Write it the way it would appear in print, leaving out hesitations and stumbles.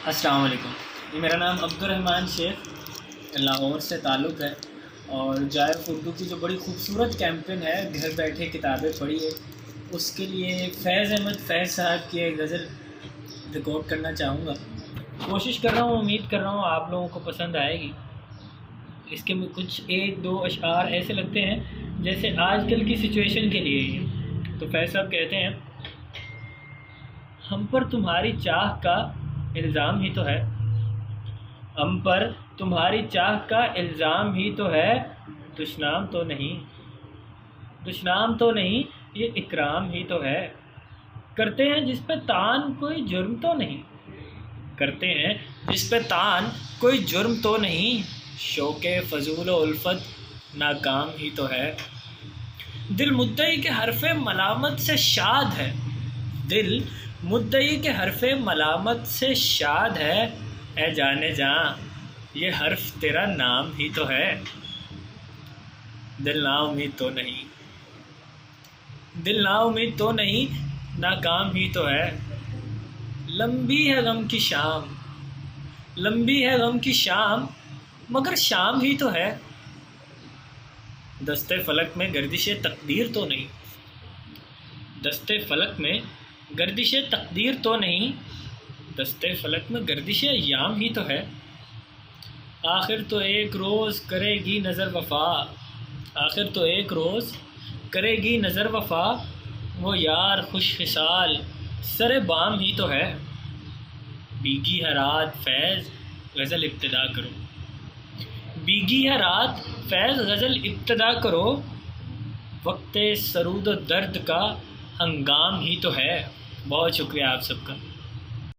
السلام علیکم، میرا نام عبدالرحمن شیخ لاہور سے تعلق ہے، اور جائف اردو کی جو بڑی خوبصورت کیمپین ہے گھر بیٹھے کتابیں پڑھیے، اس کے لیے فیض احمد فیض صاحب کی ایک غزل ریکارڈ کرنا چاہوں گا۔ کوشش کر رہا ہوں، امید کر رہا ہوں آپ لوگوں کو پسند آئے گی۔ اس کے کچھ ایک دو اشعار ایسے لگتے ہیں جیسے آج کل کی سچویشن کے لیے ہی۔ تو فیض صاحب کہتے ہیں، ہم پر تمہاری چاہ کا الزام ہی تو ہے، ہم پر تمہاری چاہ کا الزام ہی تو ہے، دشنام تو نہیں، دشنام تو نہیں، یہ اکرام ہی تو ہے، کرتے ہیں جس پہ طعن کوئی جرم تو نہیں، کرتے ہیں جس پہ طعن کوئی جرم تو نہیں، شوق فضول و الفت ناکام ہی تو ہے، دل مدعی کے حرف ملامت سے شاد ہے، دل مدعی کے حرف ملامت سے شاد ہے، اے جانے جاں یہ حرف تیرا نام ہی تو ہے، دل نا امید تو نہیں، دل نا امید تو نہیں، ناکام ہی تو ہے، لمبی ہے غم کی شام، لمبی ہے غم کی شام، مگر شام ہی تو ہے، دستے فلک میں گردش تقدیر تو نہیں، دستے فلک میں گردش تقدیر تو نہیں، دستے فلک میں گردش ایام ہی تو ہے، آخر تو ایک روز کرے گی نظر وفا، آخر تو ایک روز کرے گی نظر وفا، وہ یار خوش خصال سر بام ہی تو ہے، بیگی ہے رات فیض غزل ابتدا کرو، بیگی ہے رات فیض غزل ابتدا کرو، وقت سرود و درد کا ہنگام ہی تو ہے۔ بہت شکریہ آپ سب کا۔